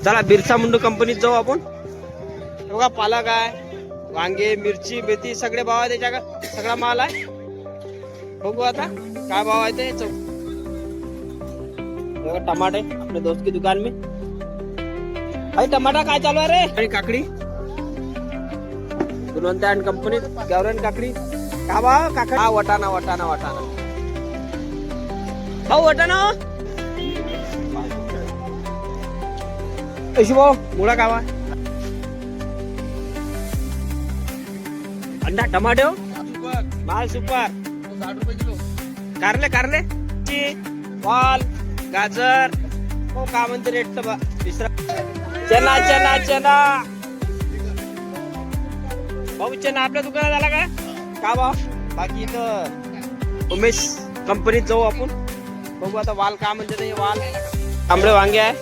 चला बिरसा मुंडू कंपनीत जाऊ आपण। बघा पालक आहे, वांगे, मिरची, मेथी सगळे भाव आहे त्याच्या का, सगळा माल आहे। बघू आता काय भाव आहे ते। बघा टमाटे अपने दोस्त की दुकान में। भाई टमाटा काय चालू आहे रे? आणि काकडी गुणवंत अँड कंपनीत गावरान काकडी का भाव? काकडी हा वटाणा वटाणा वटाणा भाऊ वटाणा ऐशी भाऊ मुळा कावा अंडा टमाटे हो माल सुपर 60 रुपये किलो। कारले कारले वाल गाजर हो का म्हणते रेट तर तिसरा चना चना चना भाऊ चना आपल्या दुकानात आला का भाव? बाकी इथं उमेश कंपनीत जाऊ आपण। बघू आता वाल का म्हणते ते वाल जांभळे वांगे आहे,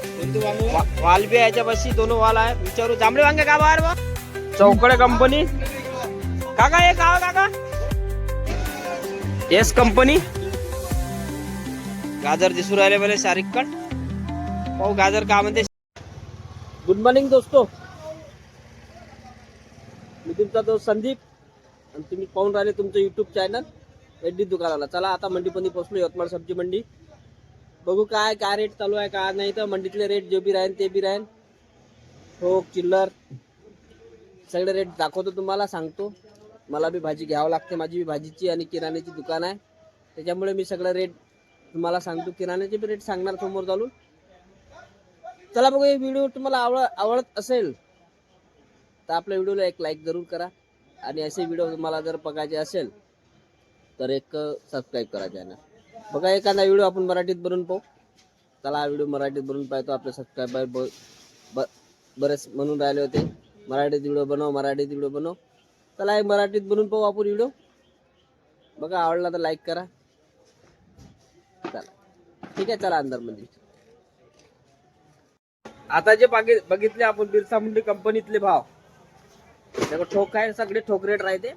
वाल बी याच्या बशी दोन वाल आहे। विचारू जांभळे वांगे का बाहेर बा? चौकडे कंपनी काका हे का काका? येस कंपनी गाजर दिसू राहिले मला शारीक कट पाहू गाजर का म्हणते। गुड मॉर्निंग दोस्तों, मी तुमचा दोस्त संदीप आणि तुम्ही पाहून राहिले तुमचं युट्यूब चॅनल एडी दुकानाला। चला आता मंडीमध्ये पोहोचलो, यवतमाळ सब्जी मंडी। बघू काय काय रेट चालू आहे का नाही, तर मंडीतले रेट जे बी राहीन ते बी राहीन, ठोक चिल्लर सगळे रेट दाखवतो तुम्हाला, सांगतो। मला बी भाजी घ्यावं लागते, माझी बी भाजीची आणि किराण्याची दुकान आहे, त्याच्यामुळे मी सगळं रेट तुम्हाला सांगतो। किराण्याचे बी रेट सांगणार समोर चालून। चला बघू, हे व्हिडिओ तुम्हाला आवडत असेल तर आपल्या व्हिडिओला एक लाईक जरूर करा, आणि असे व्हिडिओ तुम्हाला जर बघायचे असेल तर एक सबस्क्राईब करा चॅनल। बघा एखादा व्हिडिओ आपण मराठीत बनवून पाहू। चला हा व्हिडिओ मराठीत बनवून पाहतो। आपले सबस्क्राईबर बरेच म्हणून राहिले होते मराठीत व्हिडिओ बनव, मराठीत व्हिडिओ बनव। चला हे मराठीत बनवून पाहू आपण व्हिडिओ। बघा आवडला तर लाईक करा। चला ठीक आहे, चला अंदर मध्ये। आता जे बघितले आपण बिरसा मुंडू कंपनीतले भाव, त्याला ठोक आहे, सगळे ठोक रेट राहते।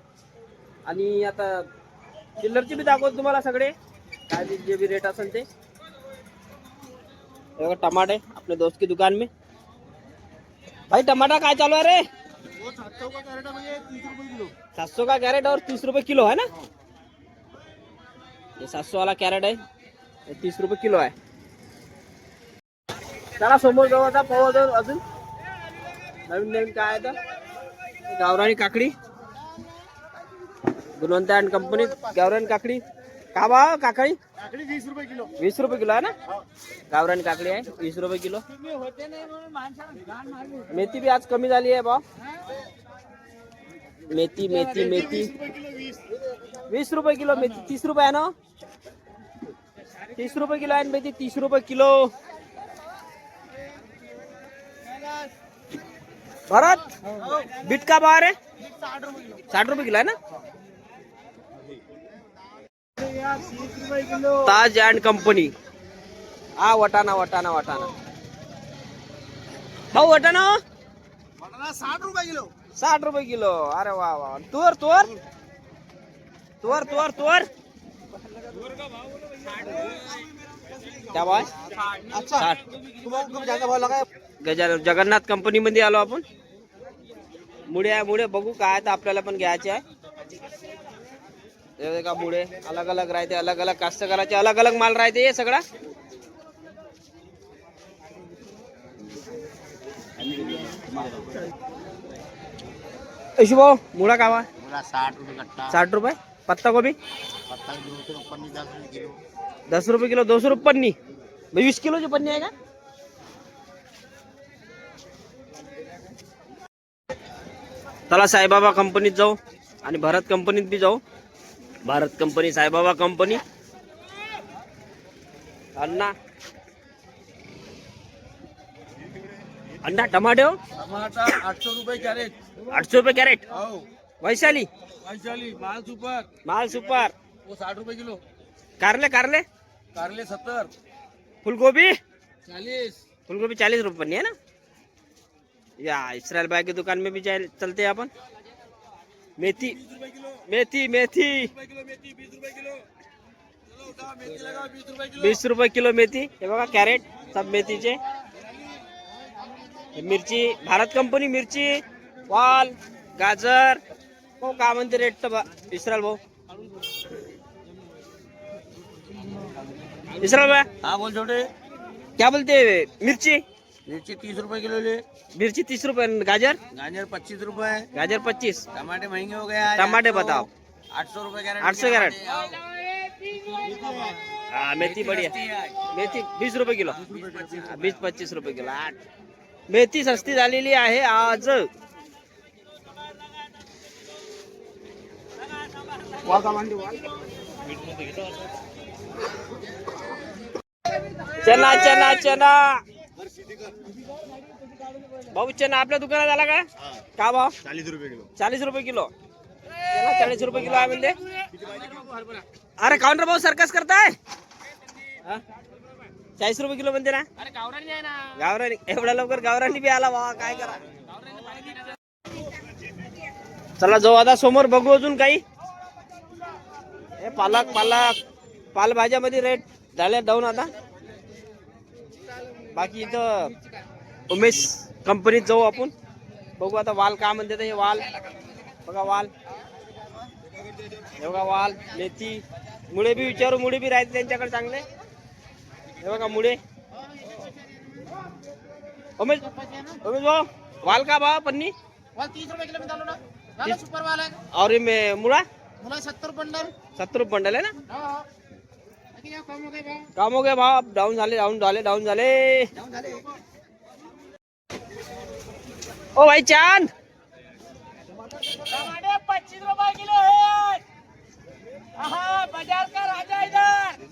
आणि आता चिल्लरची बी दाखवतो तुम्हाला सगळे काय जे भी रेट असेल ते। टमाटे अपने दोस्त की दुकान में। भाई टमाटा काय चालू है रे? 700 का कैरेट है भैया, 30 रुपए किलो। 700 का कैरेट और 30 रुपए किलो है ना? ये 700 वाला कैरेट है, ये 30 रुपए किलो है। चला समोर जाऊ आता, पाहू अजून नवीन नवीन काय आहे तर। गावरानी काकडी गुणवंत अँड कंपनीत गावरान काकडी का भाव? काकडी काकड़ी 20 रुपए किलो। 20 रुपये किलो है ना? गावरान काकडी आहे 20 रुपये किलो। मेथी भी आज कमी झाली आहे भाव। मेथी मेथी मेथी 20 रुपये किलो, मेथी 30 रुपये आहे ना? 30 रुपये किलो आहे मेथी, 30 रुपये किलो। भरत बीट का भाव है? 60 रुपये किलो है ना? ताज अँड कंपनी हा वटाणा वटाणा वटाणा भाऊ वटाणा 60 रुपए किलो। 60 रुपये किलो। अरे वा वा। तुअर तुअर तुअर तुअर तुअर क्या भाव? अच्छा 60। तुम्हाला कमी जास्त भाव लगा। गजानन जगन्नाथ कंपनी मध्ये आलो आपण। मुळे आहे, मुळे बघू काय तर आपल्याला पण घ्यायचे आहे। का मुळे अलग अलग राहते, अलग अलग कास्तकाराचे अलग अलग माल राहते हे सगळा। ऐशी भाऊ मुळा कावा? 60 रुपए कट्टा। 60 रुपये। पत्ता गोभी पत्ता 2 रुपए पन्नी 10 रुपए किलो। 10 रुपये किलो, 200 रुपये पन्नी। 20 किलो ची पन्नी आहे का? चला साईबाबा कंपनीत जाऊ आणि भारत कंपनीत बी जाऊ। भारत कंपनी, साईबाबा कंपनी, अन्ना अंडा टमाटे हो टमाटर 800 रुपए कैरेट। 800 रुपये कैरेट। आओ वैशाली वैशाली माल सुपर, माल सुपर। वो 60 रुपए किलो। कारले कारले कारले 70। फूलगोभी 40। फूलगोभी 40 रुपये पन्नी है ना? या इसराइल भाई की दुकान में भी चलते हैं अपन। मेथी 20 रुपए किलो। मेथी मेथी 20 रुपए किलो मेथी, 20 रुपए किलो। चलो उठा मेथी लगा 20 रुपए किलो। 20 रुपये किलो मेथी। हे बघा कॅरेट सब मेथीचे। मिरची भारत कंपनी मिरची, वाल, गाजर. हो का म्हणते रेट तर विसराल भाऊ. विसराल बा हाँ बोल छोटे. क्या बोलते मिरची. मिर्ची 30 रुपए किलो ले. मिर्ची 30 रुपये. गाजर गाजर 25 रुपए. गाजर 25. टमाटे महंगे हो गए आज. टमाटे बताओ. 800 रुपए कैरेट. 800 कैरेट. हाँ मेथी बढ़िया. मेथी 20 रुपये किलो. 20-25 रुपये किलो. मेथी सस्ती झालेली आहे आज. चना चना चना भाऊ चना आपल्या दुकानात आला का. का भाव. 40 रुपए किलो. 40 रुपये किलो. चला 40 रुपये किलो आहे म्हणजे. अरे काउंटर भाऊ सर्कस करताय. 40 रुपये किलो म्हणते ना. गावरानी एवढ्या लवकर गावरानी बी आला बाबा काय करा. चला जाऊ आता समोर बघू अजून काही. हे पालक पालभाज्यामध्ये रेट झाले डाऊन आता. बाकी इथं उमेश कंपनीत जाऊ आपण. बघू आता वाल का म्हणते हे वाल बघा. वाल हे बघा. वाल मेथी मुळे बी विचारू. मुळे बी राहते त्यांच्याकडे चांगले. हे बघा मुळे. उमेश भाऊ वाल का भाव पन्नी. वाल 30 रुपए किलो में डालो ना. डालो सुपर वाल है. और ये मुड़ा मुला 70 बंडल. 70 रुपये बंडल है ना. हाँ. लेकिन यहाँ कम हो गए भाव. काम हो गया भाव. डाऊन झाले. ओ भाई चांद टमाटे 25 रुपए किलो है. हाँ बाजार का राजा इधर.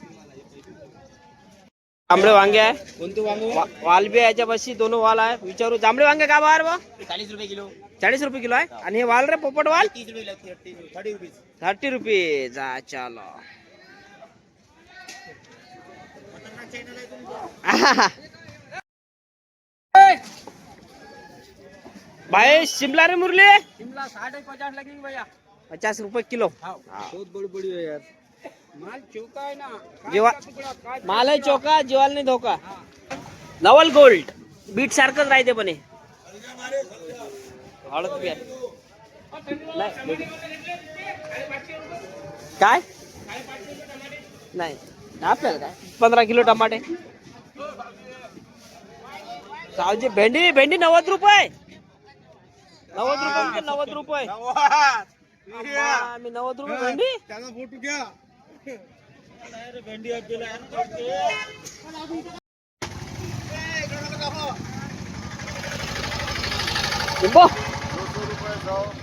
जांभळे वांगे आहे. कोणते वांगे. वाल बी आहे याच्यापाशी. दोन वाल आहे विचारू. जांभळे वांगे का भाव भाऊ. 40 रुपए किलो. 40 रुपये किलो आहे. आणि हे वाल रे पोपट वाल 30 रुपए लगती है. 30 रुपीस. 30 रुपये. जा चलो. भाई शिमला रे मुरली. शिमला 50 लगेंगे भैया. 50 रुपये किलो. बहुत बड़ी है यार. माल चौका है ना. जेव्हा माल आहे चोका. जेवायला नाही धोका. नवल गोल्ड बीट सारखंच राहते पण हे. हळद बी आहे. नाही. काय नाही आपल्याला काय. 15 किलो टमाटे. सावजी भेंडी 90 रुपये. 90 रुपये. आम्ही 90 रुपये भेंडी. त्याचा फोटो घ्या. भेंडी लिंबो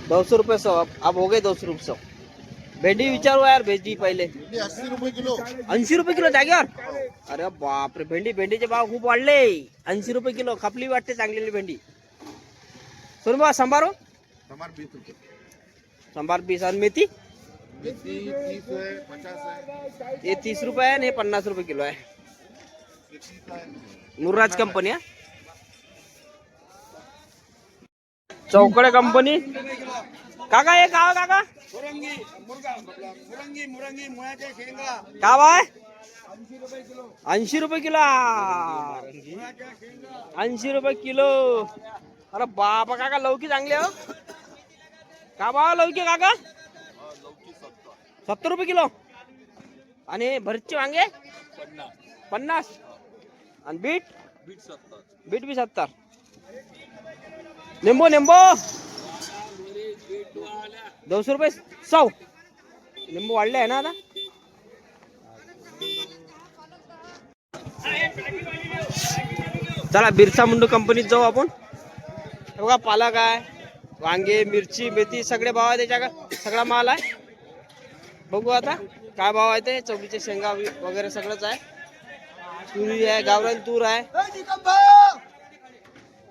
200 रुपये 100. अब हो गए 200 रुपये 100. भेंडी विचारू यार. भेंडी पहिले 80 रुपए किलो. 80 रुपये किलो जागेवर. अरे बापरे. भेंडीचे भाव खूप वाढले. 80 रुपये किलो. खपली वाटते चांगलेली भेंडी. सोनू बा संभारो. टमाटर 20 रुपए. संभार 20. आणि मेथी मेथी 30 है 50 है. हे 30 रुपये आहे आणि हे 50 रुपये किलो आहे. मुर्राज कंपनी आहे. चौकडे कंपनी. काका हे का काका मुरंगी मुळ्याच्या शेंगा. का भाव आहे. 80 रुपए 80 रुपये किलो. किलो. 80 रुपये किलो. अरे बापा काका लौकी चांगली हो. का भाव लौकी काका. 70 रुपये किलो. आणि भरचे वांगे 50. आणि बीट बीट बी 70. निंबो 200 रुपये 100. लिंबू वाढले आहे ना आता. चला बिरसा मुंडू कंपनीत जाऊ आपण. हे बघा पालक आहे. वांगे मिरची मेथी सगळे भाव आहे त्याच्याकडे. सगळा माल आहे. बघू आता काय भाव आहे ते. चवळीचे शेंगा वगैरे सगळंच आहे. तुरी आहे. गावरान तूर आहे.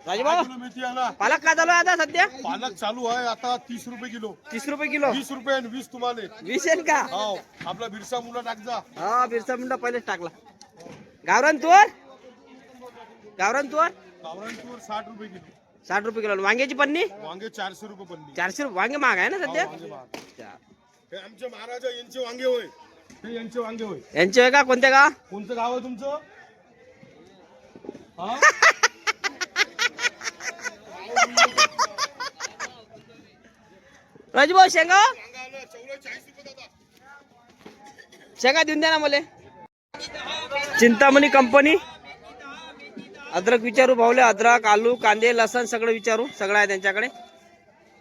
राजभाऊ मेथी आला. पालक काय चालू आहे आता सध्या. पालक चालू आहे आता 30 रुपये किलो. 30 रुपये किलो. 20 रुपये आणि 20 तुम्हाला. 20 आहे का. हो आपला बिरसा मुला टाक जा. हा बिरसा मुंडा पहिलेच टाकला. गावरान तूर. गावरान तूर गावरान तूर 60 रुपये किलो. 60 रुपये किलो. वांग्याची पन्नी वांगे 400 रुपये पन्नी. 400 रुपये. वांगे महाग आहे ना सध्या. वांगे महाग. हे आमचे महाराजा यांचे वांगे होय. हे यांचे वांगे होय. यांचे आहे का. कोणत्या का. कोणतं गाव आहे तुमचं. हा राजूभाऊ शेंगा वांगा आलं 44 रुपये दादा. शेंगा देऊन द्या ना मला. चिंतामणी कंपनी अद्रक विचारू भाऊले. अद्रक, आलू, कांदे, लसण सगळं विचारू. सगळं आहे त्यांच्याकडे.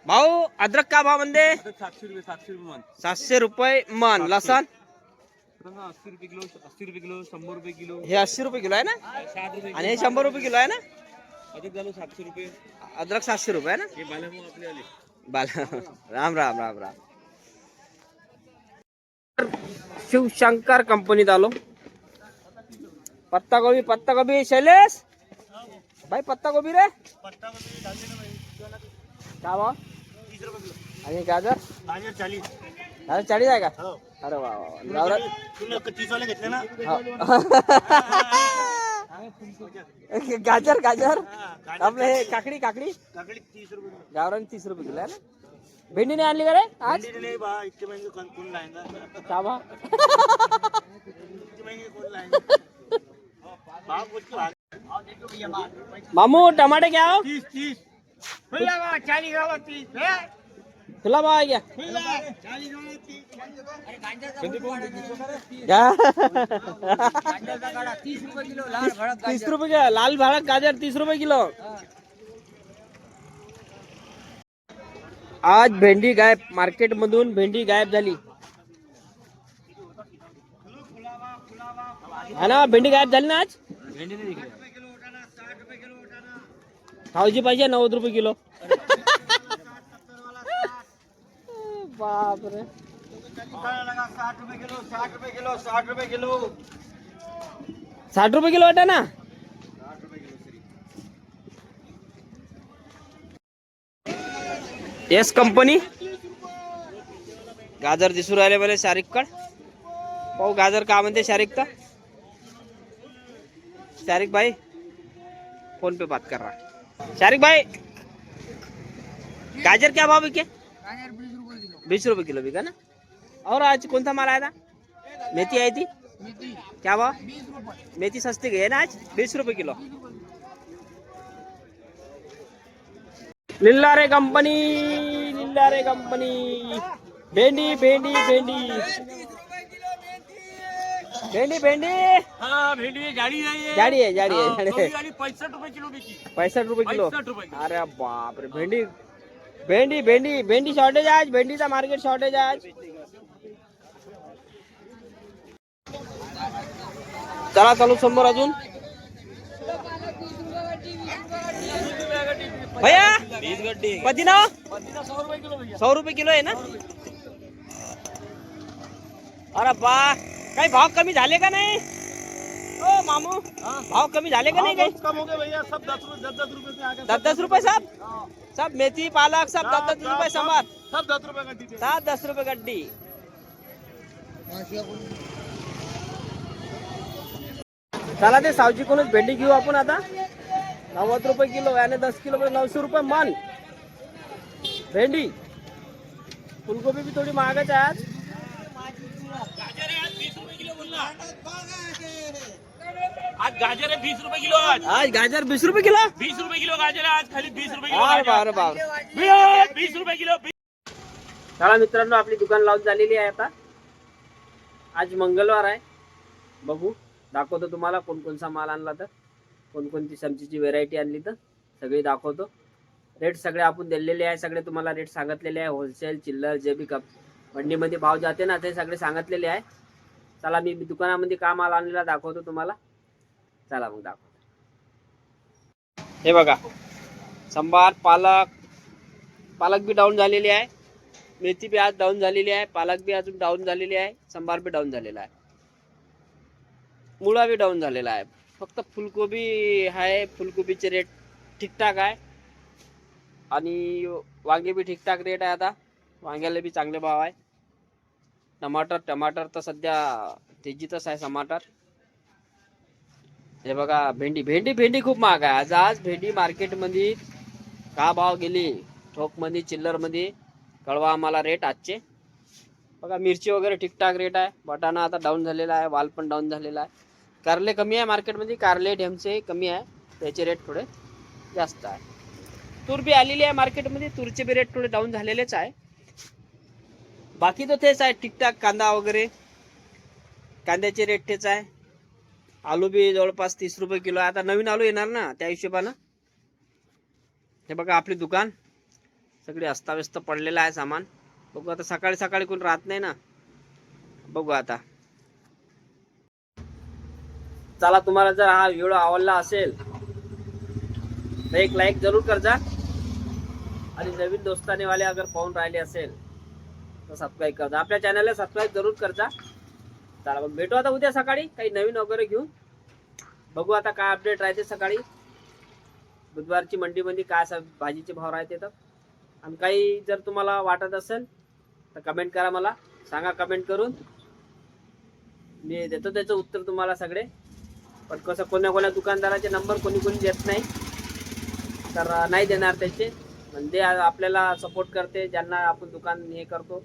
भाऊ अद्रक का भाव म्हणते? 700 रुपये 700 रुपये मन. 700 रुपये मन. लसण 80 रुपये किलो 80 रुपये किलो 100 रुपये किलो. हे 80 रुपये किलो आहे ना 60 रुपये आणि हे 100 रुपये किलो आहे ना. अधिक झालं 700 रुपये. अद्रक 700 रुपये आहे ना. हे बालाभाऊ आपले आले. बाला राम राम राम राम. शिवशंकर कंपनीत आलो. पत्ता गोबी शैलेश भाई पत्ता गोबी रे काय भाव? 30 रुपये किलो. आणि गाजर गाजर 40. गाजर 40 आहे का? हो. अरे वा वा. गावरान तुला 30 वाले घेतले ना. गाजर गाजर गाजर आपलं हे काकडी काकडी 30 रुपये किलो. गावरान 30 रुपये किलो आहे ना. भेंडी नाही आणली का रे आज? भेंडी नहीं बा इतने महंगे कौन लाएगा. का भाव? इतने महंगे कौन लाएगा. भाव कुछ के भाग. मामू टमाटे क्या हो? 30 खुला बा 40 गावा 30. खुला भाव आहे क्या? खुला 40 गावा 30. अरे क्या? 30 रुपये किलो लाल भडक 30 रुपये किलो लाल भडक गाजर 30 रुपये किलो. आज भेंडी गायब. मार्केट मधून भेंडी गायब झाली है ना. भेंडी गायब झाली ना आज. भेंडी नहीं दिख भावजी पाहिजे 90 रुपये किलो. बाप रे. लगा 60 रुपये किलो 60 रुपये किलो 60 रुपये किलो 60 रुपये किलो वाटा ना. येस कंपनी गाजर दिसू राहिले मला शारिककड. पाहू गाजर का म्हणते शारिक. तर शारिक भाई फोन पे बात कर रहा. शारिक भाई गाजर क्या भाव बिके? 20 रुपये किलो बिका ना. और आज कौन सा माल आया था? मेथी आई थी क्या भाव? मेथी सस्ती गई है ना आज 20 रुपये किलो. लिल्लारे कंपनी भेंडी भेंडी भेंडी भेंडी भेंडी हाँ भेंडी गाड़ी है. जाडी आहे जाडी आहे. 65 रुपये किलो बिकी. 65 रुपये किलो. 65 रुपये. अरे बाप रे. भेंडी भेंडी भेंडी भेंडी शॉर्टेज आज. भेंडीचा मार्केट शॉर्टेज आज. चला चालू समोर अजून भैया 20 गड्डी. पदिना 100 रुपये किलो भैया. 100 रुपये किलो आहे ना. अरे बा काही भाव कमी झाले का नाही? ओ मामू भाव कमी झाले का नाही काही? कम हो गए भैया सब 10 रुपये से आगे. 10 रुपये सब मेथी पालक सब 10 रुपये संभार. सब 10 रुपये गड्डी. 10 रुपये गड्डी. चला ते सावजीकडूनच भेंडी घेऊ आपण आता. 90 रुपये किलो याने 10 किलो 900 रुपये मन भेंडी. फुलगोबी भी थोडी महागच आहे आज. गाजर है आज 20 रुपये किलो बोलना. आज गाजर है 20 रुपये किलो. आज गाजर 20 रुपये किलो. 20 रुपये किलो गाजर है आज. खाली 20 रुपये किलो अरे गाजर. बाप 20 रुपये किलो. चला मित्रांनो आपली दुकान लावून झालेली आहे आता. आज मंगळवार आहे. बघू दाखवतो तुम्हाला कोणकोणचा माल आणला तर कोणकोणती सब्जीची व्हेरायटी आणली तर सगळी दाखवतो. रेट सगळे आपण दिलेले आहे. सगळे तुम्हाला रेट सांगितलेले आहे. होलसेल चिल्लर जे बी कप मंडीमध्ये भाव जाते ना ते सगळे सांगितलेले आहे. चला मी दुकानामध्ये का माल आणलेला दाखवतो तुम्हाला. चला मग दाखवतो. हे बघा संभार पालक बी डाऊन झालेली आहे. मेथी बी आज डाऊन झालेली आहे. पालक बी अजून डाऊन झालेली आहे. संभार बी डाऊन झालेला आहे. मुळा बी डाऊन झालेला आहे. फक्त फुलकोबी आहे. फुलकोबीचे रेट ठीकठाक आहे आणि वांगे बी ठीकठाक रेट आहे. आता वांग्याला बी चांगले भाव आहे. टमाटर तर सध्या तेजीतच आहे टमाटर. हे बघा भेंडी खूप महाग आहे. आज भेंडी मार्केटमध्ये का भाव गेली ठोकमध्ये चिल्लरमध्ये कळवा आम्हाला रेट आजचे. बघा मिरची वगैरे ठीकठाक रेट आहे. वाटाणा आता डाऊन झालेला आहे. वाल पण डाऊन झालेला आहे. कारले कमी आहे मार्केटमध्ये. कारले ढेमसे कमी आहे. त्याचे रेट थोडे जास्त आहे. तूर बी आलेली आहे मार्केटमध्ये. तूरचे बी रेट थोडे डाऊन झालेलेच आहे. बाकी तो तेच आहे ठीकठाक. कांदा वगैरे, कांद्याचे रेट तेच आहे. आलू बी जवळपास 30 रुपये किलो आहे. आता नवीन आलू येणार ना, त्या हिशोबानं. हे बघा आपली दुकान सगळी अस्ताव्यस्त पडलेलं आहे सामान. बघू आता, सकाळी सकाळी कोण राहत नाही ना. बघू आता. चला, तुम्हाला जर हा व्हिडिओ आवडला असेल तर एक लाईक जरूर करजा. आणि नवीन दोस्ताने वाले अगर पाहून राहिले असेल तर सबस्क्राईब करजा. आपल्या चॅनलला सबस्क्राईब जरूर करजा. चला मग भेटू आता उद्या सकाळी काही नवीन वगैरे घेऊन. बघू आता काय अपडेट राहते सकाळी. बुधवारची मंडीमध्ये काय भाजीचे भाव राहते तर. आणि काही जर तुम्हाला वाटत असेल तर कमेंट करा, मला सांगा कमेंट करून. मी देतो त्याचं उत्तर तुम्हाला सगळे. पण कसं कोण्या दुकानदाराचे नंबर कोणी देत नाही, तर नाही देणार त्याचे. म्हणजे आपल्याला सपोर्ट करते, ज्यांना आपण दुकान हे करतो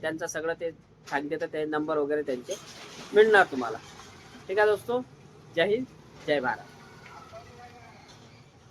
त्यांचं सगळं ते सांगते, तर ते नंबर वगैरे त्यांचे मिळणार तुम्हाला. ठीक आहे दोस्तो, जय हिंद, जय भारत.